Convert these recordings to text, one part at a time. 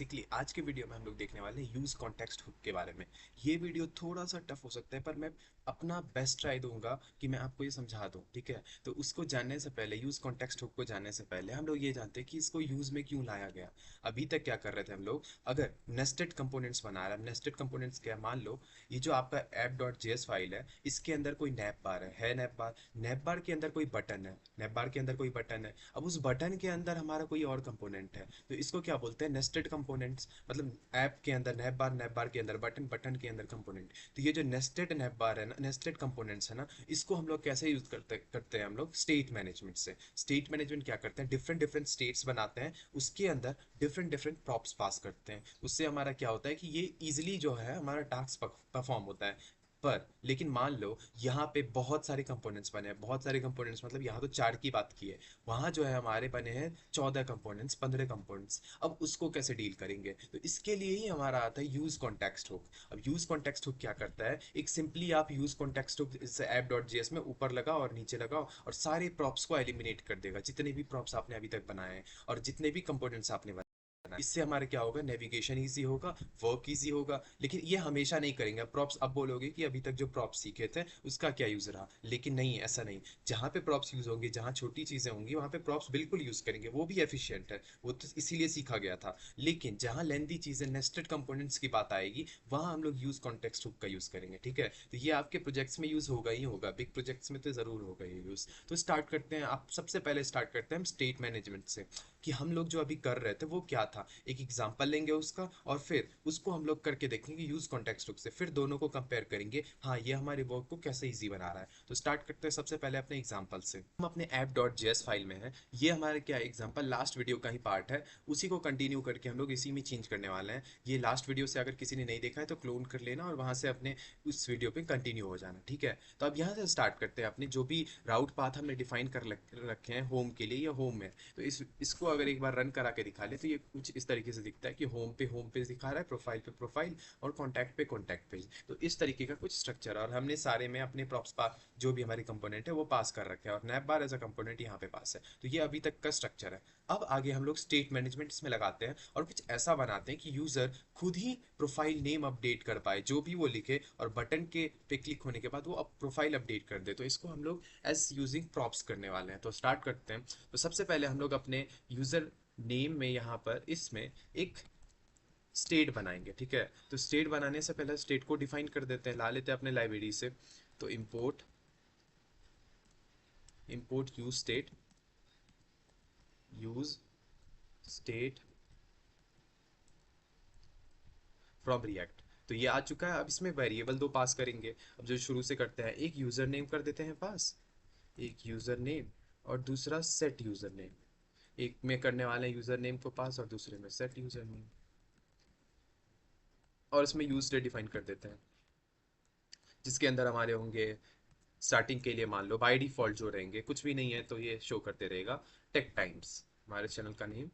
Basically आज के video में हम लोग देखने वाले हैं यूज कॉन्टेक्स्ट हुक के बारे में। ये वीडियो थोड़ा सा टफ हो सकता है पर मैं अपना बेस्ट ट्राई दूंगा कि मैं आपको ये समझा दूं, ठीक है। तो उसको जानने से पहले, यूज कॉन्टेक्स्ट हुक को जानने से पहले हम लोग ये जानते हैं कि इसको यूज में क्यों लाया गया। अभी तक क्या कर रहे थे हम लोग, अगर नेस्टेड कंपोनेंट्स बना रहे हैं। नेस्टेड कंपोनेंट्स क्या है, मान लो ये जो आपका ऐप डॉट जेएस फाइल है, इसके अंदर कोई नैप बार है नैप बार के अंदर कोई बटन है, नैप बार के अंदर कोई बटन है। अब उस बटन के अंदर हमारा कोई और कंपोनेंट है, तो इसको क्या बोलते हैं, नेस्टेड कंपोनेंट्स। मतलब ऐप के अंदर नैप बार के अंदर बटन, बटन के अंदर कंपोनेंट। तो ये जो नेस्टेड नैप बार है ना, नेस्टेड कंपोनेंट्स है ना, इसको हम लोग कैसे यूज करते हैं हम लोग स्टेट मैनेजमेंट से। स्टेट मैनेजमेंट क्या करते हैं, डिफरेंट डिफरेंट स्टेट्स बनाते हैं, उसके अंदर डिफरेंट डिफरेंट प्रॉप्स पास करते हैं। उससे हमारा क्या होता है कि ये इजिली जो है हमारा टास्क परफॉर्म होता है। पर लेकिन मान लो यहाँ पे बहुत सारे कंपोनेंट्स बने हैं, बहुत सारे कंपोनेंट्स, मतलब यहाँ तो चार की बात की है, वहाँ जो है हमारे बने हैं 14 कंपोनेंट्स, 15 कंपोनेंट्स। अब उसको कैसे डील करेंगे, तो इसके लिए ही हमारा आता है यूज कॉन्टेक्स्ट हुक। अब यूज कॉन्टेक्स्ट हुक क्या करता है, एक सिंपली आप यूज कॉन्टेक्स्ट हुक इस ऐप डॉट जेएस में ऊपर लगाओ और नीचे लगाओ और सारे प्रॉप्स को एलिमिनेट कर देगा, जितने भी प्रॉप्स आपने अभी तक बनाए हैं और जितने भी कंपोनेंट्स आपने बनाए। इससे हमारे क्या होगा, नेविगेशन इजी होगा, वर्क इजी होगा। लेकिन ये हमेशा नहीं करेंगे प्रॉप्स। अब बोलोगे कि अभी तक जो प्रॉप्स सीखे थे उसका क्या यूज रहा, लेकिन नहीं, ऐसा नहीं। जहाँ पे प्रॉप्स यूज होंगे, जहाँ छोटी चीजें होंगी, वहाँ पे प्रॉप्स बिल्कुल यूज करेंगे, वो भी एफिशिएंट है, वो तो इसीलिए सीखा गया था। लेकिन जहाँ लेंदी चीजें, नेस्टेड कंपोनेंट्स की बात आएगी, वहाँ हम लोग यूज कॉन्टेक्स्ट हुक का यूज करेंगे, ठीक है। तो ये आपके प्रोजेक्ट्स में यूज होगा ही होगा, बिग प्रोजेक्ट्स में तो जरूर होगा ये यूज। तो स्टार्ट करते हैं, आप सबसे पहले स्टार्ट करते हैं हम स्टेट मैनेजमेंट से, कि हम लोग जो अभी कर रहे थे वो क्या था। एक एग्जांपल लेंगे उसका और फिर उसको हम लोग करके देखेंगे यूज कॉन्टेक्स्ट बुक से, फिर दोनों को कंपेयर करेंगे, हाँ ये हमारे वर्क को कैसे इजी बना रहा है। तो स्टार्ट करते हैं सबसे पहले अपने एग्जांपल से। हम अपने ऐप डॉट जेएस फाइल में है, ये हमारे क्या एग्जांपल लास्ट वीडियो का ही पार्ट है, उसी को कंटिन्यू करके हम लोग इसी में चेंज करने वाले हैं। ये लास्ट वीडियो से अगर किसी ने नहीं देखा है तो क्लोन कर लेना और वहां से अपने उस वीडियो पे कंटिन्यू हो जाना, ठीक है। तो अब यहाँ से स्टार्ट करते हैं अपने जो भी राउट पाथ हमने डिफाइन रखे हैं होम के लिए या होम में। तो इसको अगर एक बार रन करा के दिखा ले तो ये कुछ इस तरीके से दिखता है कि होम पे दिखा रहा है, प्रोफाइल पे प्रोफाइल और कॉन्टैक्ट पे कॉन्टैक्ट पेज। तो इस तरीके का कुछ स्ट्रक्चर है और हमने सारे में अपने प्रॉप्स पा जो भी हमारे कंपोनेंट है वो पास कर रखे हैं और nav bar as a component यहाँ पे पास है। तो ये अभी तक का स्ट्रक्चर है। अब आगे हम लोग स्टेट मैनेजमेंट इसमें लगाते हैं और कुछ ऐसा बनाते हैं कि यूजर खुद ही प्रोफाइल नेम अपडेट कर पाए, जो भी वो लिखे और बटन के पे क्लिक होने के बाद वो अब प्रोफाइल अपडेट कर दे। तो इसको हम लोग एज यूजिंग प्रॉप्स करने वाले हैं। तो स्टार्ट करते हैं। तो सबसे पहले हम लोग अपने यूजर नेम में यहाँ पर इसमें एक स्टेट बनाएंगे, ठीक है। तो स्टेट बनाने से पहले स्टेट को डिफाइन कर देते हैं, ला लेते हैं अपने लाइब्रेरी से। तो import import use state from react. तो ये आ चुका है। अब इसमें वेरिएबल दो पास करेंगे। अब जो शुरू से करते हैं, एक यूजर नेम कर देते हैं पास, एक यूजर नेम, और दूसरा सेट यूजर नेम। एक में करने वाले यूजर नेम को पास और दूसरे में सेट यूजर नेम, और इसमें यूज स्टेट डिफाइन कर देते हैं, जिसके अंदर हमारे होंगे स्टार्टिंग के लिए मान लो बाय डिफॉल्ट जो रहेंगे, कुछ भी नहीं है तो ये शो करते रहेगा टेक टाइम्स, हमारे चैनल का नेम।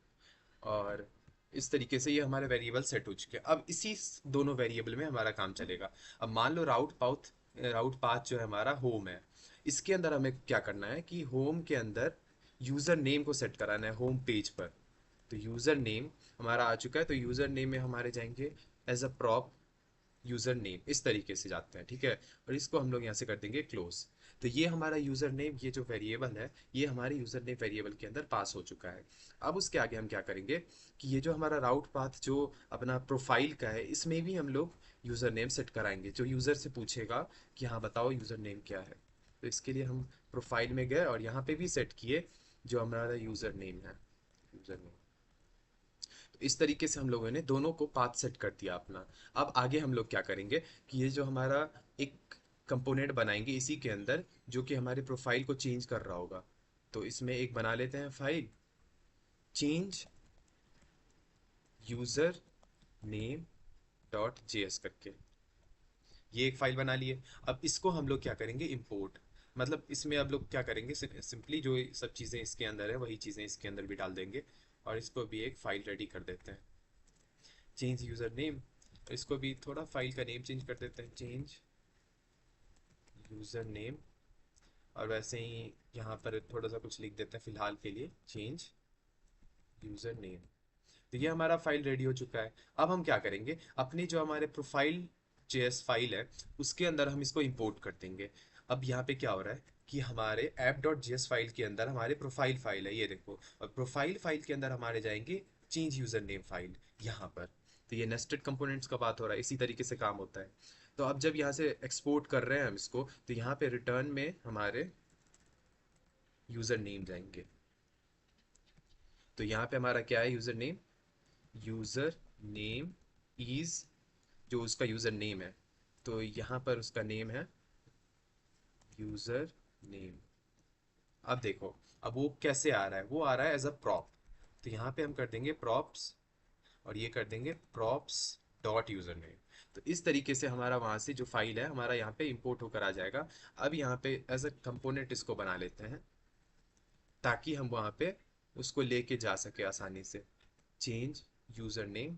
और इस तरीके से ये हमारे वेरिएबल सेट हो चुके हैं। अब इसी दोनों वेरिएबल में हमारा काम चलेगा। अब मान लो राउट पाथ जो है हमारा होम है, इसके अंदर हमें क्या करना है कि होम के अंदर यूजर नेम को सेट कराना है होम पेज पर। तो यूजर नेम हमारा आ चुका है, तो यूजर नेम में हमारे जाएंगे as a prop user name, इस तरीके से जाते हैं, ठीक है। और इसको हम लोग यहाँ से कर देंगे क्लोज। तो ये हमारा यूजर नेम, ये जो वेरिएबल है, ये हमारे यूजर नेम वेरिएबल के अंदर पास हो चुका है। अब उसके आगे हम क्या करेंगे कि ये जो हमारा राउट पाथ जो अपना प्रोफाइल का है, इसमें भी हम लोग यूजर नेम सेट कराएंगे, जो यूजर से पूछेगा कि हाँ बताओ यूजर नेम क्या है। तो इसके लिए हम प्रोफाइल में गए और यहाँ पे भी सेट किए जो हमारा यूजर नेम है, यूजर नेम। तो इस तरीके से हम लोगों ने दोनों को पाथ सेट कर दिया अपना। अब आगे हम लोग क्या करेंगे कि ये जो हमारा एक कंपोनेंट बनाएंगे इसी के अंदर, जो कि हमारे प्रोफाइल को चेंज कर रहा होगा। तो इसमें एक बना लेते हैं file, change user name dot JS करके, ये एक फाइल बना लिए। अब इसको हम लोग क्या करेंगे, इंपोर्ट। मतलब इसमें अब लोग क्या करेंगे, सिंपली जो सब चीज़ें इसके अंदर है वही चीज़ें इसके अंदर भी डाल देंगे और इसको भी एक फाइल रेडी कर देते हैं। चेंज यूजर नेम, इसको भी थोड़ा फाइल का नेम चेंज कर देते हैं, चेंज यूजर नेम। और वैसे ही यहाँ पर थोड़ा सा कुछ लिख देते हैं फिलहाल के लिए, चेंज यूजर नेम। तो ये हमारा फाइल रेडी हो चुका है। अब हम क्या करेंगे, अपनी जो हमारे प्रोफाइल जेएस फाइल है उसके अंदर हम इसको इंपोर्ट कर देंगे। अब यहाँ पे क्या हो रहा है कि हमारे ऐप डॉट जेएस फाइल के अंदर हमारे प्रोफाइल फाइल है, ये देखो, और प्रोफाइल फाइल के अंदर हमारे जाएंगे चेंज यूजर नेम फाइल यहाँ पर। तो ये नेस्टेड कंपोनेंट्स का बात हो रहा है, इसी तरीके से काम होता है। तो अब जब यहाँ से एक्सपोर्ट कर रहे हैं हम इसको, तो यहाँ पे रिटर्न में हमारे यूजर नेम जाएंगे। तो यहाँ पे हमारा क्या है, user name, user name is, जो उसका यूजर नेम है, तो यहाँ पर उसका नेम है यूजर नेम। अब देखो, अब वो कैसे आ रहा है, वो आ रहा है एज अ प्रॉप। तो यहाँ पे हम कर देंगे प्रॉप्स, और ये कर देंगे प्रॉप्स डॉट यूजर नेम। तो इस तरीके से हमारा वहाँ से जो फाइल है हमारा यहाँ पे इंपोर्ट होकर आ जाएगा। अब यहाँ पे एज अ कंपोनेंट इसको बना लेते हैं, ताकि हम वहाँ पे उसको लेके जा सके आसानी से। Change user name,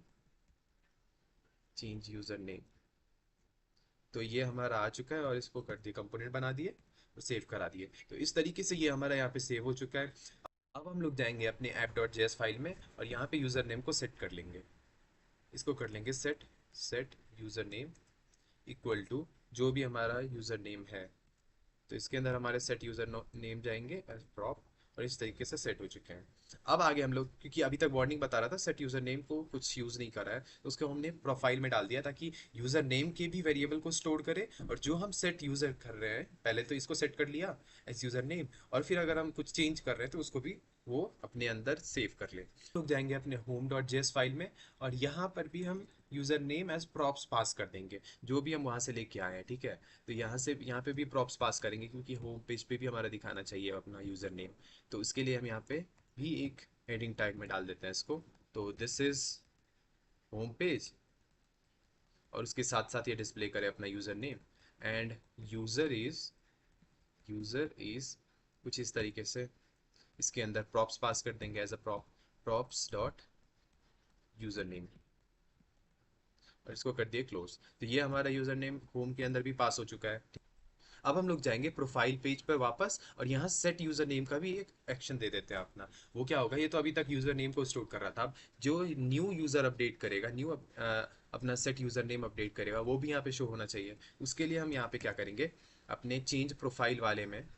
change user name, तो ये हमारा आ चुका है, और इसको कर दिए, कंपोनेंट बना दिए और सेव करा दिए। तो इस तरीके से ये हमारा यहाँ पे सेव हो चुका है। अब हम लोग जाएंगे अपने ऐप डॉट जेएस फाइल में, और यहाँ पे यूजर नेम को सेट कर लेंगे। इसको कर लेंगे set, set user name equal to जो भी हमारा यूजर नेम है। तो इसके अंदर हमारे सेट यूजर नेम जाएंगे एज प्रॉप, और इस तरीके से सेट हो चुके हैं। अब आगे हम लोग, क्योंकि अभी तक वार्निंग बता रहा था सेट यूजर नेम को कुछ यूज नहीं कर रहा है, तो उसको हमने प्रोफाइल में डाल दिया ताकि यूजर नेम के भी वेरिएबल को स्टोर करे, और जो हम सेट यूजर कर रहे हैं पहले तो इसको सेट कर लिया एज यूजर नेम, और फिर अगर हम कुछ चेंज कर रहे हैं तो उसको भी वो अपने अंदर सेव कर ले। लोग जाएंगे अपने होम डॉट जेएस फाइल में, और यहाँ पर भी हम user name as props pass कर देंगे, जो भी हम वहाँ से लेके आए हैं, ठीक है। तो यहाँ से यहाँ पे भी प्रॉप्स पास करेंगे, क्योंकि होम पेज पे भी हमारा दिखाना चाहिए अपना यूजर नेम। तो उसके लिए हम यहाँ पे भी एक हेडिंग टैग में डाल देते हैं इसको। तो दिस इज होम पेज, और उसके साथ साथ ये डिस्प्ले करे अपना user name, and user is, user is कुछ इस तरीके से इसके अंदर प्रॉप्स पास कर देंगे as a prop, props dot user name, और इसको कर दिए क्लोज। तो ये हमारा यूजर नेम होम के अंदर भी पास हो चुका है। अब हम लोग जाएंगे प्रोफाइल पेज पर वापस, और यहाँ सेट यूजर नेम का भी एक एक्शन दे देते हैं अपना। वो क्या होगा, ये तो अभी तक यूजर नेम को स्टोर कर रहा था, अब जो न्यू यूजर अपडेट करेगा, न्यू अपना सेट यूजर नेम अपडेट करेगा, वो भी यहाँ पे शो होना चाहिए। उसके लिए हम यहाँ पे क्या करेंगे, अपने चेंज प्रोफाइल वाले में,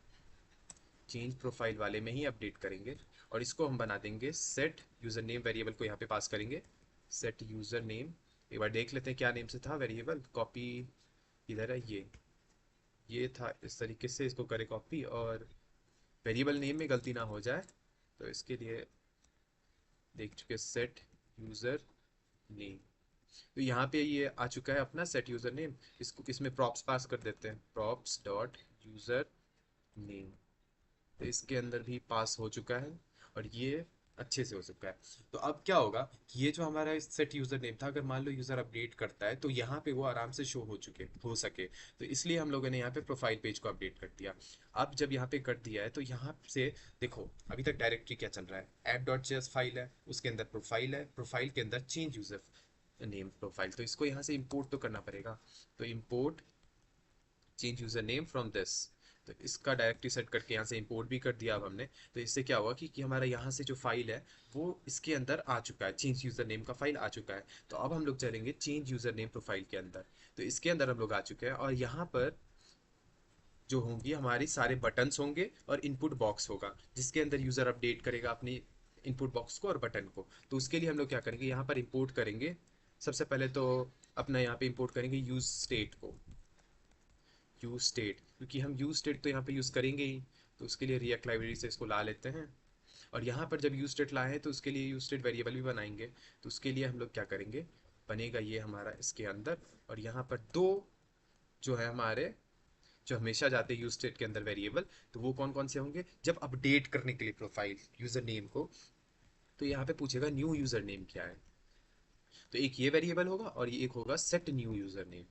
चेंज प्रोफाइल वाले में ही अपडेट करेंगे, और इसको हम बना देंगे सेट यूजर नेम वेरिएबल को यहाँ पे पास करेंगे। सेट यूजर नेम, एक बार देख लेते हैं क्या नेम से था वेरिएबल, कॉपी इधर है, ये था, इस तरीके से इसको करे कॉपी, और वेरिएबल नेम में गलती ना हो जाए, तो इसके लिए देख चुके सेट यूजर नेम। तो यहाँ पे ये आ चुका है अपना सेट यूजर नेम। इसको इसमें प्रॉप्स पास कर देते हैं, प्रॉप्स डॉट यूजर नेम। तो इसके अंदर भी पास हो चुका है, और ये अच्छे से हो चुका है। तो अब क्या होगा कि ये जो हमारा सेट यूजर नेम था, अगर मान लो यूजर अपडेट करता है तो यहाँ पे वो आराम से शो हो सके, तो इसलिए हम लोगों ने यहाँ पे प्रोफाइल पेज को अपडेट कर दिया। अब जब यहाँ पे कर दिया है तो यहाँ से देखो, अभी तक डायरेक्टरी क्या चल रहा है, ऐप डॉट जेएस फाइल है, उसके अंदर प्रोफाइल है, प्रोफाइल के अंदर चेंज यूजर नेम प्रोफाइल, तो इसको यहाँ से इंपोर्ट तो करना पड़ेगा। तो import change user name from this, तो इसका डायरेक्टरी सेट करके यहाँ से इंपोर्ट भी कर दिया अब हमने। तो इससे क्या हुआ कि हमारा यहाँ से जो फाइल है वो इसके अंदर आ चुका है, चेंज यूजर नेम का फाइल आ चुका है। तो अब हम लोग चलेंगे चेंज यूजर नेम प्रोफाइल के अंदर, तो इसके अंदर हम लोग आ चुके हैं, और यहाँ पर जो होंगी हमारी सारे बटन्स होंगे और इनपुट बॉक्स होगा, जिसके अंदर यूजर अपडेट करेगा अपनी इनपुट बॉक्स को और बटन को। तो उसके लिए हम लोग क्या करेंगे, यहाँ पर इंपोर्ट करेंगे। सबसे पहले तो अपना यहाँ पे इंपोर्ट करेंगे यूज स्टेट को, यूज स्टेट, क्योंकि हम यूज स्टेट तो यहाँ पे यूज़ करेंगे ही, तो उसके लिए रिएक्ट लाइब्रेरी से इसको ला लेते हैं। और यहाँ पर जब यूज स्टेट लाए हैं तो उसके लिए यूज स्टेट वेरिएबल भी बनाएंगे। तो उसके लिए हम लोग क्या करेंगे, बनेगा ये हमारा इसके अंदर, और यहाँ पर दो जो है हमारे, जो हमेशा जाते हैं यूज स्टेट के अंदर वेरिएबल, तो वो कौन कौन से होंगे, जब अपडेट करने के लिए प्रोफाइल यूजर नेम को, तो यहाँ पे पूछेगा न्यू यूजर नेम क्या है, तो एक ये वेरिएबल होगा, और ये एक होगा set new user name,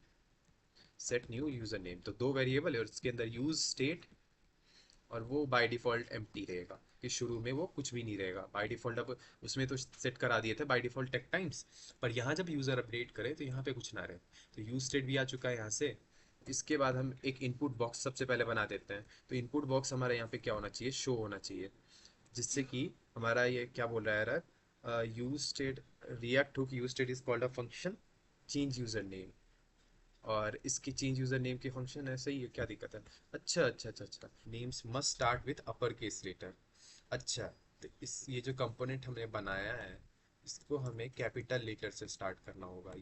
set new user name. तो दो वेरिएबल है, और इसके अंदर यूज स्टेट, और वो बाय डिफ़ॉल्ट एम्प्टी रहेगा, कि शुरू में वो कुछ भी नहीं रहेगा बाय डिफ़ॉल्ट। अब उसमें तो सेट करा दिए थे बाय डिफ़ॉल्ट टेक टाइम्स, पर यहाँ जब यूज़र अपडेट करे तो यहाँ पे कुछ ना रहे। तो यूज स्टेट भी आ चुका है यहाँ से। इसके बाद हम एक इनपुट बॉक्स सबसे पहले बना देते हैं। तो इनपुट बॉक्स हमारा यहाँ पे क्या होना चाहिए, शो होना चाहिए, जिससे कि हमारा ये क्या बोल रहा है यार, use state, react hook use state is called a function change user name, और इसकी चेंज यूजर नेम की फंक्शन ऐसे ही है, क्या दिक्कत है? अच्छा अच्छा अच्छा अच्छा, names must start with upper case letter. अच्छा, तो इस ये जो कंपोनेंट हमने बनाया है इसको हमें कैपिटल लेटर से स्टार्ट करना होगा,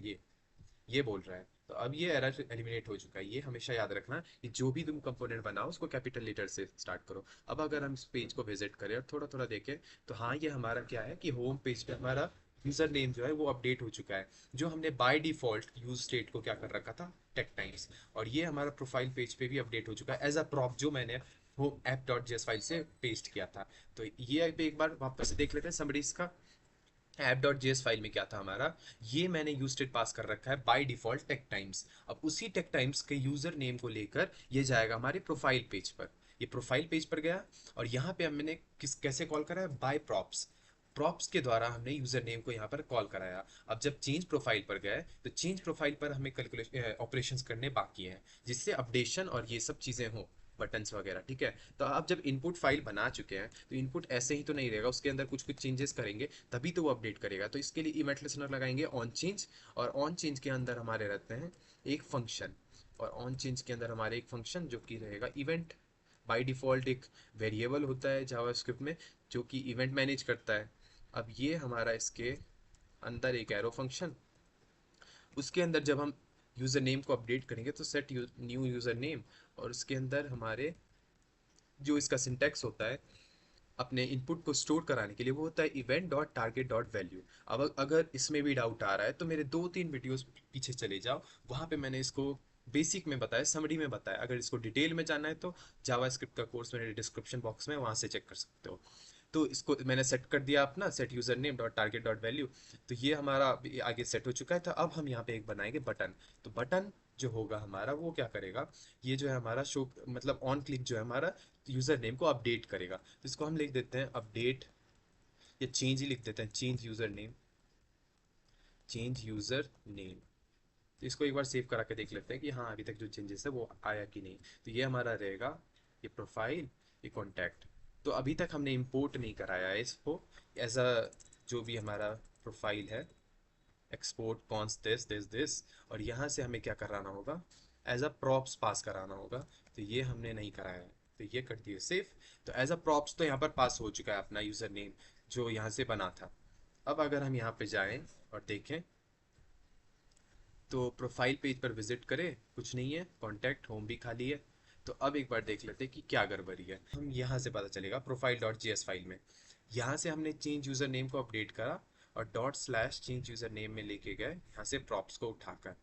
ये बोल रहा है। तो अब ये एरर एलिमिनेट हो चुका है। ये हमेशा याद रखना कि जो भी तुम कंपोनेंट बनाओ उसको कैपिटल लेटर से स्टार्ट करो। अब अगर हम इस पेज को विजिट करें और थोड़ा थोड़ा देखें, तो हाँ, ये हमारा क्या है कि होम पेज पे हमारा यूजर नेम जो है वो अपडेट हो चुका है। जो हमने बाय डिफॉल्ट यूज स्टेट को क्या कर रखा था, टेक टाइम्स, और ये हमारा प्रोफाइल पेज पे भी अपडेट हो चुका है एज अ प्रॉप, जो मैंने home app dot JS file से पेस्ट किया था। तो ये एक बार वापस से देख लेते हैं समरीज का। ऐप डॉट जेएस फाइल में क्या था हमारा, ये मैंने यूज स्टेट पास कर रखा है बाय डिफॉल्ट टेक टाइम्स। अब उसी टेक टाइम्स के यूजर नेम को लेकर ये जाएगा हमारे प्रोफाइल पेज पर। ये प्रोफाइल पेज पर गया और यहाँ पे हमने किस कैसे कॉल करा है, बाय प्रॉप्स। प्रॉप्स के द्वारा हमने यूजर नेम को यहाँ पर कॉल कराया। अब जब चेंज प्रोफाइल पर गए तो चेंज प्रोफाइल पर हमें कैलकुलेशन ऑपरेशंस करने बाकी हैं, जिससे अपडेशन और ये सब चीज़ें हों, बटन्स वगैरह, ठीक है। तो आप जब इनपुट फाइल बना चुके हैं तो इनपुट ऐसे ही तो नहीं रहेगा, उसके अंदर कुछ कुछ चेंजेस करेंगे तभी तो वो अपडेट करेगा। तो इसके लिए इवेंट लिसनर लगाएंगे ऑन चेंज, और ऑन चेंज के अंदर हमारे रहते हैं एक फंक्शन, और ऑन चेंज के अंदर हमारे एक फंक्शन जो कि रहेगा इवेंट। बाय डिफॉल्ट एक वेरिएबल होता है जावास्क्रिप्ट में जो कि इवेंट मैनेज करता है। अब ये हमारा इसके अंदर एक एरो फंक्शन, उसके अंदर जब हम यूज़र नेम को अपडेट करेंगे तो सेट न्यू यूज़र नेम, और उसके अंदर हमारे जो इसका सिंटेक्स होता है अपने इनपुट को स्टोर कराने के लिए, वो होता है event dot target dot value. अब अगर इसमें भी डाउट आ रहा है तो मेरे 2-3 वीडियोस पीछे चले जाओ, वहाँ पे मैंने इसको बेसिक में बताया, समरी में बताया। अगर इसको डिटेल में जानना है तो जावास्क्रिप्ट का कोर्स मेरे डिस्क्रिप्शन बॉक्स में, वहाँ से चेक कर सकते हो। तो इसको मैंने सेट कर दिया अपना, set user name dot target dot value. तो ये हमारा आगे सेट हो चुका है। तो अब हम यहाँ पे एक बनाएंगे बटन। तो बटन जो होगा हमारा वो क्या करेगा, ये जो है हमारा शो मतलब ऑन क्लिक जो है हमारा यूजर नेम को अपडेट करेगा। तो इसको हम लिख देते हैं अपडेट, या चेंज ही लिख देते हैं, change user name, change user name. तो इसको एक बार सेव करा के देख लेते हैं कि हाँ अभी तक जो चेंजेस है वो आया कि नहीं। तो ये हमारा रहेगा ये प्रोफाइल, ये कॉन्टैक्ट। तो अभी तक हमने इंपोर्ट नहीं कराया है इसको एज अ, जो भी हमारा प्रोफाइल है, export cons this this this, और यहाँ से हमें क्या कराना होगा, एज अ प्रॉप्स पास कराना होगा। तो ये हमने नहीं कराया है, तो ये कर दिए सेव। तो एज अ प्रॉप्स तो यहाँ पर पास हो चुका है अपना यूज़र नेम जो यहाँ से बना था। अब अगर हम यहाँ पे जाएं और देखें तो प्रोफाइल पेज पर विजिट करें, कुछ नहीं है, कॉन्टैक्ट होम भी खाली है। तो अब एक बार देख लेते हैं कि क्या गड़बड़ी है। हम यहाँ से पता चलेगा profile dot G S file में, यहाँ से हमने चेंज यूज़र नेम को अपडेट करा और dot slash change user name में लेके गए यहाँ से प्रॉप्स को उठाकर।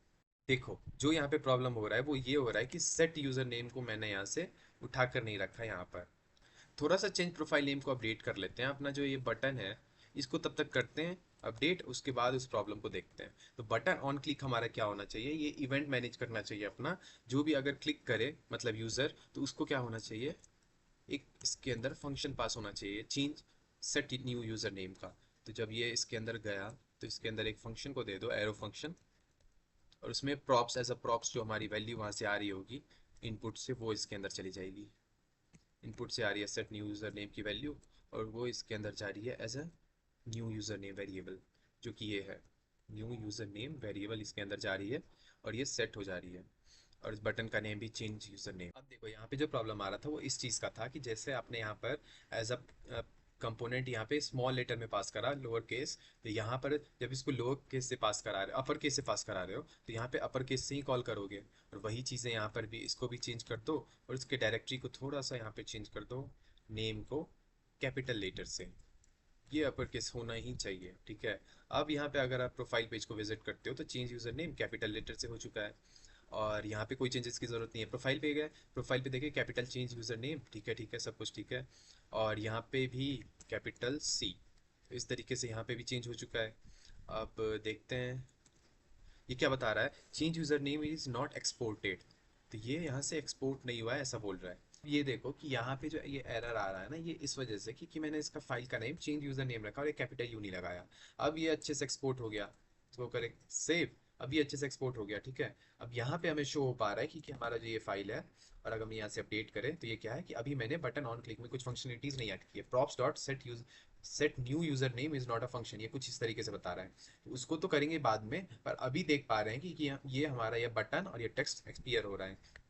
देखो जो यहाँ पे प्रॉब्लम हो रहा है वो ये हो रहा है कि सेट यूज़र नेम को मैंने यहाँ से उठाकर नहीं रखा है यहाँ पर। थोड़ा सा चेंज प्रोफाइल नेम को अपडेट कर लेते हैं, अपना जो ये बटन है इसको तब तक करते हैं अपडेट, उसके बाद उस प्रॉब्लम को देखते हैं। तो बटन ऑन क्लिक हमारा क्या होना चाहिए, ये इवेंट मैनेज करना चाहिए अपना। जो भी अगर क्लिक करे मतलब यूज़र, तो उसको क्या होना चाहिए, एक इसके अंदर फंक्शन पास होना चाहिए change set new user name का। तो जब ये इसके अंदर गया तो इसके अंदर एक फंक्शन को दे दो एरो फंक्शन, और उसमें प्रॉप्स एज अ प्रॉप्स जो हमारी वैल्यू वहाँ से आ रही होगी इनपुट से वो इसके अंदर चली जाएगी। इनपुट से आ रही है सेट न्यू यूज़र नेम की वैल्यू, और वो इसके अंदर जा रही है as a new user name variable, जो कि ये है न्यू यूज़र नेम वेरिएबल इसके अंदर जा रही है, और ये सेट हो जा रही है। और इस बटन का नेम भी चेंज यूज़र नेम। अब देखो यहाँ पे जो प्रॉब्लम आ रहा था वो इस चीज़ का था कि जैसे आपने यहाँ पर एज अ कंपोनेंट यहाँ पे स्मॉल लेटर में पास करा लोअर केस, तो यहाँ पर जब इसको लोअर केस से पास करा रहे हो, अपर केस से पास करा रहे हो, तो यहाँ पे अपर केस से ही कॉल करोगे। और वही चीज़ें यहाँ पर भी, इसको भी चेंज कर दो और इसके डायरेक्टरी को थोड़ा सा यहाँ पे चेंज कर दो, नेम को कैपिटल लेटर से, ये अपर केस होना ही चाहिए, ठीक है। अब यहाँ पे अगर आप प्रोफाइल पेज को विजिट करते हो तो change user name capital letter से हो चुका है, और यहाँ पे कोई चेंजेस की ज़रूरत नहीं है। प्रोफाइल पे गए, प्रोफाइल पे देखिए कैपिटल चेंज यूज़र नेम, ठीक है सब कुछ ठीक है। और यहाँ पे भी कैपिटल सी, तो इस तरीके से यहाँ पे भी चेंज हो चुका है। अब देखते हैं ये क्या बता रहा है, change user name is not exported. तो ये यहाँ से एक्सपोर्ट नहीं हुआ है ऐसा बोल रहा है। ये देखो कि यहाँ पे जो ये एरर आ रहा है ना, ये इस वजह से कि मैंने इसका फाइल का नेम चेंज यूज़र नेम रखा और एक कैपिटल यू नहीं लगाया। अब ये अच्छे से एक्सपोर्ट हो गया, इसको करें सेव। अब ये अच्छे से एक्सपोर्ट हो गया, ठीक है। अब यहाँ पे हमें शो हो पा रहा है कि हमारा जो ये फाइल है, और अगर हम यहाँ से अपडेट करें तो ये क्या है कि अभी मैंने बटन ऑन क्लिक में कुछ फंक्शनलिटीज़ नहीं ऐड की है। Props dot set use set new user name is not a function, ये कुछ इस तरीके से बता रहा है। तो उसको तो करेंगे बाद में, पर अभी देख पा रहे हैं कि ये हमारा ये बटन और ये टेक्स्ट एक्सपियर हो रहा है।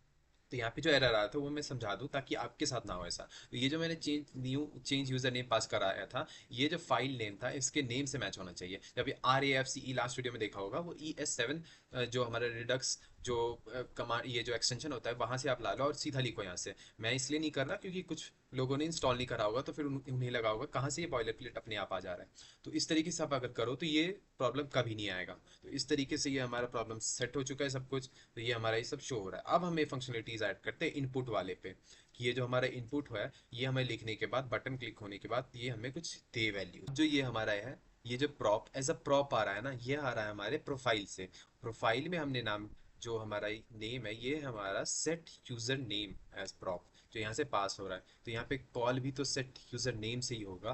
तो यहाँ पे जो एरर आया था वो मैं समझा दूं ताकि आपके साथ ना हो ऐसा। तो ये जो मैंने चेंज यूजर नेम पास कराया था, ये जो फाइल नेम था इसके नेम से मैच होना चाहिए। जब ये RAFCE लास्ट वीडियो में देखा होगा, वो ES7 जो हमारा रिडक्स जो कमांड, ये जो एक्सटेंशन होता है वहां से आप ला लो और सीधा लिखो यहाँ से। मैं इसलिए नहीं कर रहा क्योंकि कुछ लोगों ने इंस्टॉल नहीं करा होगा, तो फिर उन्हें लगा होगा कहाँ से ये बॉयलर प्लेट अपने आप आ जा रहा है। तो इस तरीके से आप अगर करो तो ये प्रॉब्लम कभी नहीं आएगा। तो इस तरीके से ये हमारा प्रॉब्लम सेट हो चुका है सब कुछ। तो ये हमारा ये सब शो हो रहा है। अब हमें फंक्शनलिटीज ऐड करते हैं इनपुट वाले पे, कि ये जो हमारा इनपुट है ये हमें लिखने के बाद, बटन क्लिक होने के बाद ये हमें कुछ दे वैल्यू। जो ये हमारा है, ये जो प्रॉप एज अ प्रॉप आ रहा है ना, ये आ रहा है हमारे प्रोफाइल से। प्रोफाइल में हमने नाम, जो हमारा नेम है ये हमारा set user name as prop, जो यहाँ से पास हो रहा है। तो यहाँ पे कॉल भी तो सेट यूजर नेम से ही होगा।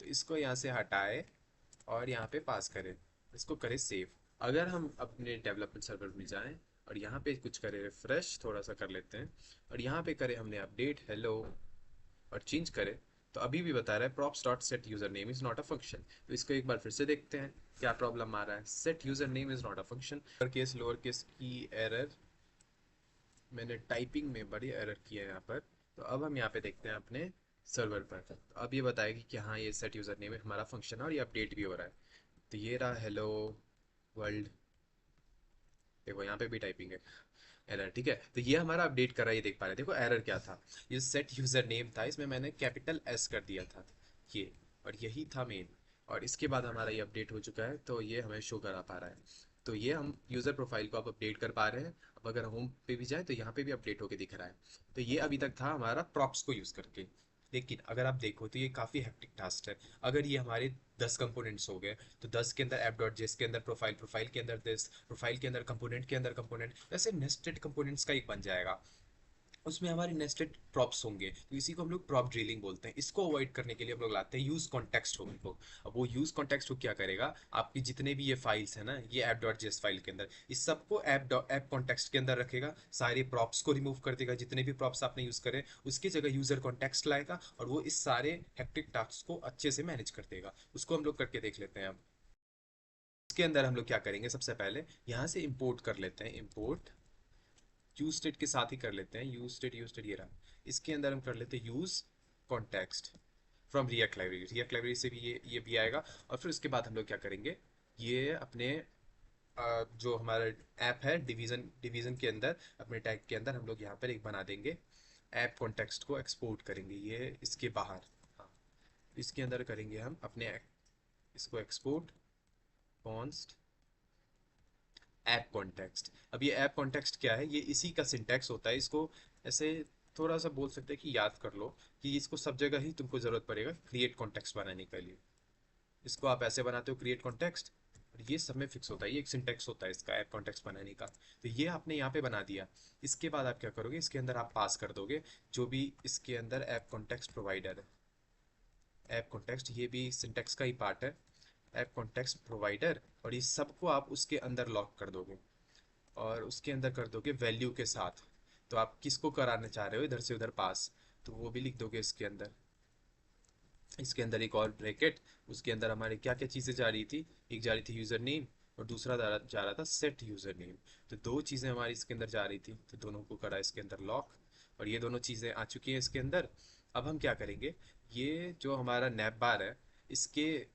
तो इसको यहाँ से हटाए और यहाँ पे पास करें, इसको करें सेव। अगर हम अपने डेवलपमेंट सर्वर में जाएं और यहाँ पे कुछ करें, रिफ्रेश थोड़ा सा कर लेते हैं, और यहाँ पे करें हमने अपडेट हेलो और चेंज करें, तो अभी भी बता रहा है props dot set user name is not a function. तो इसको एक बार फिर से देखते हैं क्या प्रॉब्लम आ रहा है। Set user name is not a function, lower case की एरर, मैंने टाइपिंग में बड़ी एरर की है यहाँ पर। तो अब हम यहाँ पे देखते हैं अपने सर्वर पर, तो अब ये बताएगी कि हाँ ये सेट यूजर नेम हमारा फंक्शन है और ये अपडेट भी हो रहा है। तो ये रहा हेलो वर्ल्ड, देखो यहाँ पे भी टाइपिंग है एरर, ठीक है। तो ये हमारा अपडेट कर रहा है, ये देख पा रहे हैं। देखो एरर क्या था, ये सेट यूजर नेम था, इसमें मैंने कैपिटल S कर दिया था ये, और यही था मेन। और इसके बाद हमारा ये अपडेट हो चुका है, तो ये हमें शो करा पा रहा है। तो ये हम यूजर प्रोफाइल को अब अपडेट कर पा रहे हैं। अब अगर होम पे भी जाए तो यहाँ पे भी अपडेट होके दिख रहा है। तो ये अभी तक था हमारा प्रॉप्स को यूज करके। लेकिन अगर आप देखो तो ये काफ़ी हेक्टिक टास्क है। अगर ये हमारे 10 कंपोनेंट्स हो गए, तो 10 के अंदर ऐप डॉट जेएस के अंदर प्रोफाइल, प्रोफाइल के अंदर दिस, प्रोफाइल के अंदर कंपोनेंट के अंदर कंपोनेंट, ऐसे नेस्टेड कंपोनेंट्स का एक बन जाएगा। उसमें हमारे नेस्टेड प्रॉप्स होंगे, तो इसी को हम लोग प्रॉप ड्रिलिंग बोलते हैं। इसको अवॉइड करने के लिए हम लोग लाते हैं यूज कॉन्टेक्स्ट हुक को। अब वो यूज कॉन्टेक्स्ट हुक क्या करेगा, आपकी जितने भी ये फाइल्स है ना, ये ऐप डॉट जेएस फाइल के अंदर, इस सबको ऐप कॉन्टेक्स्ट के अंदर रखेगा, सारे प्रॉप्स को रिमूव कर देगा, जितने भी प्रॉप्स आपने यूज करे उसकी जगह यूजर कॉन्टेक्स्ट लाएगा, और वो इस सारे हेक्टिक टास्क को अच्छे से मैनेज कर देगा। उसको हम लोग करके देख लेते हैं अब। इसके अंदर हम लोग क्या करेंगे, सबसे पहले यहाँ से इंपोर्ट कर लेते हैं, इंपोर्ट यूज स्टेट के साथ ही कर लेते हैं, यूज स्टेट ये रहा। इसके अंदर हम कर लेते हैं use context from react library, react library से भी ये भी आएगा। और फिर उसके बाद हम लोग क्या करेंगे, ये अपने जो हमारा ऐप है डिवीजन, डिवीजन के अंदर अपने टैग के अंदर हम लोग यहाँ पर एक बना देंगे, ऐप कॉन्टेक्स्ट को एक्सपोर्ट करेंगे ये इसके बाहर। हाँ, इसके अंदर करेंगे हम अपने इसको एक्सपोर्ट कॉन्स्ट ऐप कॉन्टेक्स्ट। अब ये ऐप कॉन्टेक्स्ट क्या है, ये इसी का सिंटैक्स होता है। इसको ऐसे थोड़ा सा बोल सकते हैं कि याद कर लो, कि इसको सब जगह ही तुमको जरूरत पड़ेगा क्रिएट कॉन्टेक्स्ट बनाने के लिए। इसको आप ऐसे बनाते हो क्रिएट कॉन्टेक्स्ट, और ये सब में फिक्स होता है, ये एक सिंटैक्स होता है इसका ऐप कॉन्टेक्स्ट बनाने का। तो ये आपने यहाँ पे बना दिया। इसके बाद आप क्या करोगे, इसके अंदर आप पास कर दोगे जो भी इसके अंदर ऐप कॉन्टेक्स्ट प्रोवाइडर है, ऐप कॉन्टेक्स्ट ये भी सिंटैक्स का ही पार्ट है, ऐप कॉन्टेक्स्ट प्रोवाइडर। और ये सबको आप उसके अंदर लॉक कर दोगे, और उसके अंदर कर दोगे वैल्यू के साथ। तो आप किसको कराना चाह रहे हो इधर से उधर पास, तो वो भी लिख दोगे इसके अंदर। इसके अंदर एक और ब्रैकेट, उसके अंदर हमारे क्या क्या चीज़ें जा रही थी, एक जा रही थी यूज़र नेम और दूसरा जा रहा था सेट यूज़र नेम। तो दो चीज़ें हमारी इसके अंदर जा रही थी, तो दोनों को करा इसके अंदर लॉक, और ये दोनों चीज़ें आ चुकी हैं इसके अंदर। अब हम क्या करेंगे, ये जो हमारा नैप बार है, इसके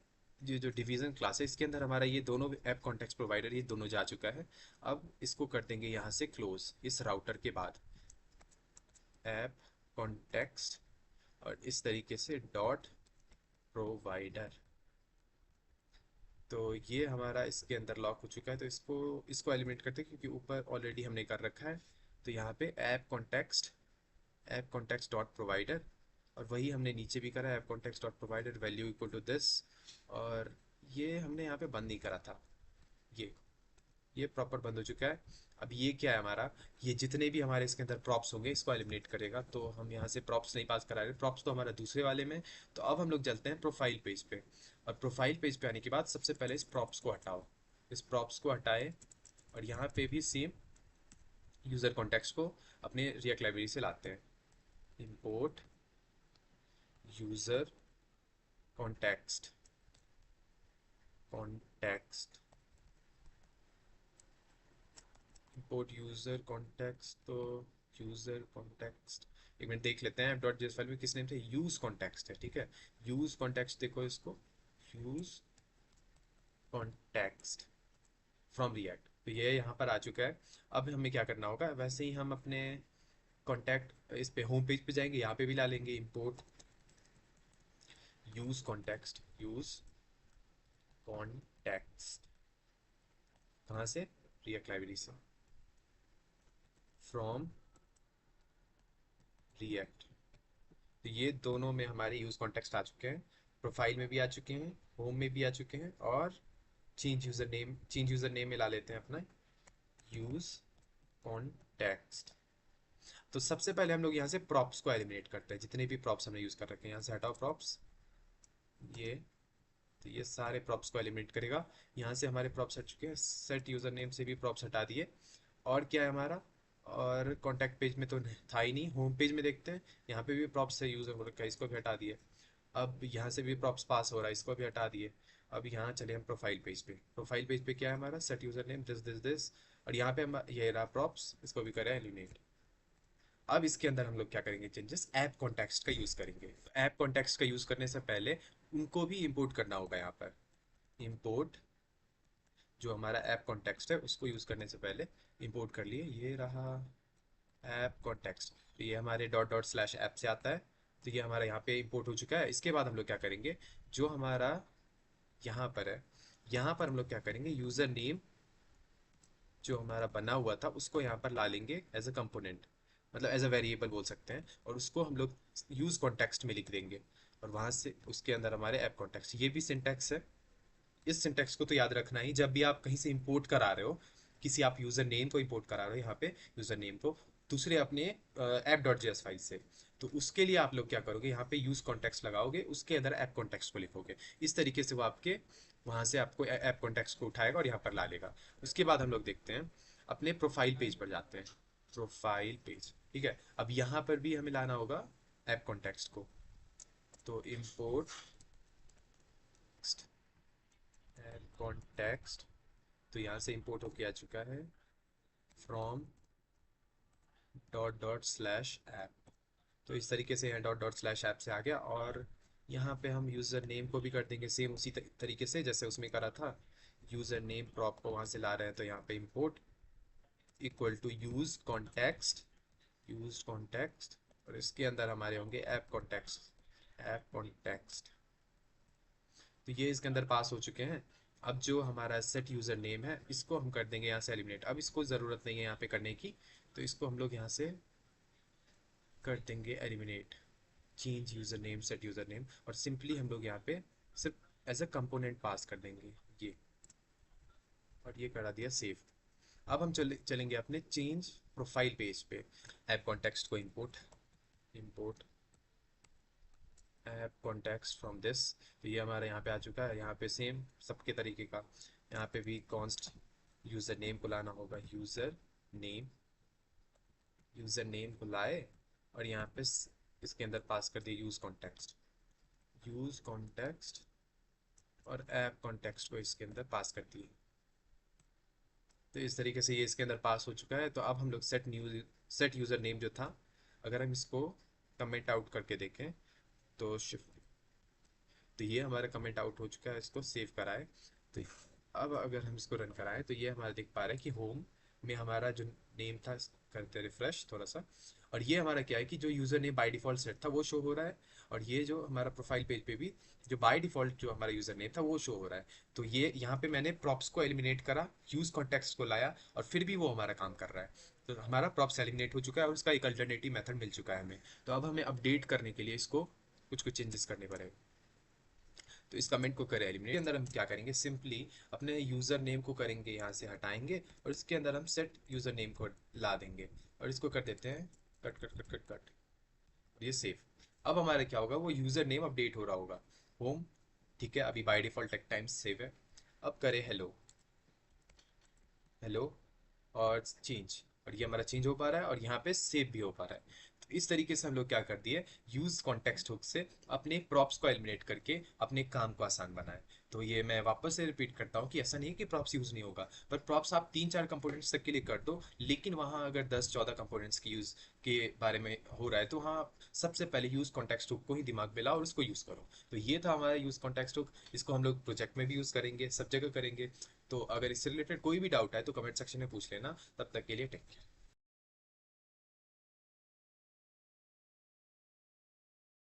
ये जो डिवीजन क्लास है इसके अंदर हमारा ये दोनों ऐप कॉन्टेक्स्ट प्रोवाइडर ये दोनों जा चुका है। अब इसको कर देंगे यहाँ से क्लोज, इस राउटर के बाद ऐप कॉन्टेक्स्ट और इस तरीके से डॉट प्रोवाइडर। तो ये हमारा इसके अंदर लॉक हो चुका है। तो इसको इसको एलिमिनेट करते हैं क्योंकि ऊपर ऑलरेडी हमने कर रखा है। तो यहाँ पे ऐप कॉन्टेक्स्ट डॉट प्रोवाइडर, और वही हमने नीचे भी करा, app context dot provider value equal to this. और ये हमने यहाँ पे बंद नहीं करा था, ये प्रॉपर बंद हो चुका है। अब ये क्या है हमारा, ये जितने भी हमारे इसके अंदर प्रॉप्स होंगे इसको एलिमिनेट करेगा। तो हम यहाँ से प्रॉप्स नहीं पास करा रहे, प्रॉप्स तो हमारा दूसरे वाले में। तो अब हम लोग चलते हैं प्रोफाइल पेज पे, और प्रोफाइल पेज पे आने के बाद सबसे पहले इस प्रॉप्स को हटाओ, इस प्रॉप्स को हटाए, और यहाँ पे भी सेम यूज़र कॉन्टेक्स्ट को अपने रिएक्ट लाइब्रेरी से लाते हैं, import user context context import user context, तो यूजर कॉन्टेक्स्ट एक मिनट देख लेते हैं डॉट जेएस फाइल में किस नेम से यूज कॉन्टेक्स्ट है, ठीक है। यूज कॉन्टेक्स्ट देखो इसको, यूज कॉन्टेक्स्ट फ्रॉम रिएक्ट, तो ये यहाँ पर आ चुका है। अब हमें क्या करना होगा, वैसे ही हम अपने कॉन्टैक्ट इस पे होम पेज पे जाएंगे, यहाँ पे भी ला लेंगे import use context, use context कहाँ से, रिएक्ट लाइब्रेरी से, फ्रॉम रिएक्ट। तो ये दोनों में हमारे यूज कॉन्टेक्स्ट आ चुके हैं, प्रोफाइल में भी आ चुके हैं, होम में भी आ चुके हैं, और चेंज यूजर नेम में ला लेते हैं अपना यूज कॉन्टेक्स्ट। तो सबसे पहले हम लोग यहाँ से प्रॉप्स को एलिमिनेट करते हैं, जितने भी प्रॉप्स हमने यूज कर रखे हैं यहाँ से हटाओ प्रॉप्स, ये, तो ये सारे प्रॉप्स को एलिमिनेट करेगा। यहाँ से हमारे प्रॉप्स हट चुके हैं, सेट यूजर नेम से भी प्रॉप्स हटा दिए। और क्या है हमारा, और कॉन्टैक्ट पेज में तो था ही नहीं, होम पेज में देखते हैं, यहाँ पे भी प्रॉप्स से यूजर हो रखा है, इसको भी हटा दिए। अब यहाँ से भी प्रॉप्स पास हो रहा है, इसको भी हटा दिए। अब यहाँ चले हम प्रोफाइल पेज पे, प्रोफाइल पेज पे क्या है हमारा, set user name this this this, और यहाँ पे हम ये रहा प्रॉप्स, इसको भी करें एलिमिनेट। अब इसके अंदर हम लोग क्या करेंगे चेंजेस, ऐप कॉन्टेक्स्ट का यूज करेंगे। तो ऐप कॉन्टेक्स्ट का यूज करने से पहले उनको भी इंपोर्ट करना होगा यहाँ पर, इंपोर्ट जो हमारा ऐप कॉन्टेक्स्ट है उसको यूज करने से पहले इंपोर्ट कर लिए, ये रहा ऐप कॉन्टेक्स्ट। तो ये हमारे डॉट डॉट स्लैश ऐप से आता है, तो ये हमारा यहाँ पे इंपोर्ट हो चुका है। इसके बाद हम लोग क्या करेंगे, जो हमारा यहाँ पर है, यहाँ पर हम लोग क्या करेंगे, यूजर नेम जो हमारा बना हुआ था उसको यहाँ पर ला लेंगे एज अ कंपोनेंट, मतलब एज अ वेरिएबल बोल सकते हैं, और उसको हम लोग यूज कॉन्टेक्स्ट में लिख देंगे, और वहां से उसके अंदर हमारे ऐप कॉन्टेक्स्ट, ये भी सिंटैक्स है। इस सिंटैक्स को तो याद रखना ही, जब भी आप कहीं से इंपोर्ट करा रहे हो, किसी आप यूजर नेम को इंपोर्ट करा रहे हो यहाँ पे, यूजर नेम को दूसरे अपने ऐप डॉट जेएस फाइल से, तो उसके लिए आप लोग क्या करोगे, यहाँ पे यूज कॉन्टेक्स्ट लगाओगे, उसके अंदर ऐप कॉन्टेक्स्ट को लिखोगे। इस तरीके से वो आपके वहां से आपको ऐप कॉन्टेक्स्ट को उठाएगा और यहाँ पर ला लेगा। उसके बाद हम लोग देखते हैं, अपने प्रोफाइल पेज पर जाते हैं, प्रोफाइल पेज, ठीक है। अब यहाँ पर भी हमें लाना होगा ऐप कॉन्टेक्स्ट को, तो इम्पोर्ट ऐप कॉन्टेक्स्ट, तो यहाँ से इंपोर्ट होके आ चुका है from dot dot slash app, तो इस तरीके से यहाँ डॉट डॉट स्लैश ऐप से आ गया। और यहाँ पे हम यूज़र नेम को भी कर देंगे सेम उसी तरीके से जैसे उसमें करा था, यूज़र नेम प्रॉप को वहाँ से ला रहे हैं, तो यहाँ पे import equal to use context, और इसके अंदर हमारे होंगे ऐप कॉन्टेक्स्ट। तो ये इसके अंदर पास हो चुके हैं। अब जो हमारा सेट यूज़र नेम है इसको हम कर देंगे यहाँ से एलिमिनेट, अब इसको ज़रूरत नहीं है यहाँ पे करने की, तो इसको हम लोग यहाँ से कर देंगे eliminate, change user name set user name, और सिंपली हम लोग यहाँ पे सिर्फ एज अ कंपोनेंट पास कर देंगे ये, और ये करा दिया सेव। अब हम चलेंगे अपने चेंज प्रोफाइल पेज पे, ऐप कॉन्टेक्स्ट को import import app context from this, तो ये हमारे यहाँ पे आ चुका है। यहाँ पे सेम सबके तरीके का, यहाँ पे भी कॉन्स्ट यूज़र नेम को लाना होगा, यूज़र नेम को लाए, और यहाँ पे इसके अंदर पास कर दिए यूज़ कॉन्टेक्स्ट, और ऐप कॉन्टेक्स्ट को इसके अंदर पास कर दिए। तो इस तरीके से ये इसके अंदर पास हो चुका है। तो अब हम लोग सेट यूज़र नेम जो था, अगर हम इसको कमेंट आउट करके देखें, तो शिफ्ट, तो ये हमारा कमेंट आउट हो चुका है, इसको सेव कराए। तो अब अगर हम इसको रन कराएं तो ये हमारा देख पा रहे हैं कि होम में हमारा जो नेम था, करते रिफ्रेश थोड़ा सा, और ये हमारा क्या है कि जो user name by default set था वो शो हो रहा है, और ये जो हमारा प्रोफाइल पेज पे भी जो बाय डिफ़ॉल्ट जो हमारा यूज़र नेम था वो शो हो रहा है। तो ये यहाँ पे मैंने प्रॉप्स को एलिमिनेट करा, यूज़ कॉन्टेक्स्ट को लाया, और फिर भी वो हमारा काम कर रहा है। तो हमारा प्रॉप्स एलिमिनेट हो चुका है और उसका एक अल्टरनेटिव मेथड मिल चुका है हमें। तो अब हमें अपडेट करने के लिए इसको कुछ कुछ चेंजेस करने पड़ेंगे। तो इस कमेंट को करें एलिमिनेट, के अंदर हम क्या करेंगे, सिंपली अपने यूज़र नेम को करेंगे यहाँ से हटाएंगे, और इसके अंदर हम सेट यूज़र नेम को ला देंगे, और इसको कर देते हैं cut cut cut cut cut, और ये सेव। अब हमारा क्या होगा, वो यूज़र नेम अपडेट हो रहा होगा, होम, ठीक है, अभी by default Tech Times save है। अब करें हेलो हेलो और चेंज, और ये हमारा चेंज हो पा रहा है और यहाँ पे सेव भी हो पा रहा है। इस तरीके से हम लोग क्या कर दिए, यूज कॉन्टेक्स्ट हुक से अपने प्रॉप्स को एलिमिनेट करके अपने काम को आसान बनाए। तो ये मैं वापस से रिपीट करता हूँ कि ऐसा नहीं है कि प्रॉप्स यूज नहीं होगा, पर प्रॉप्स आप 3-4 कंपोनेंट्स तक के लिए कर दो, लेकिन वहां अगर 10-14 कंपोनेंट्स की यूज के बारे में हो रहा है तो हाँ, सबसे पहले यूज कॉन्टेक्स्ट हुक को ही दिमाग में लाओ और उसको यूज करो। तो ये था हमारा यूज कॉन्टेक्स्ट हुक। इसको हम लोग प्रोजेक्ट में भी यूज करेंगे, सब जगह करेंगे। तो अगर इससे रिलेटेड कोई भी डाउट है तो कमेंट सेक्शन में पूछ लेना। तब तक के लिए टेक केयर।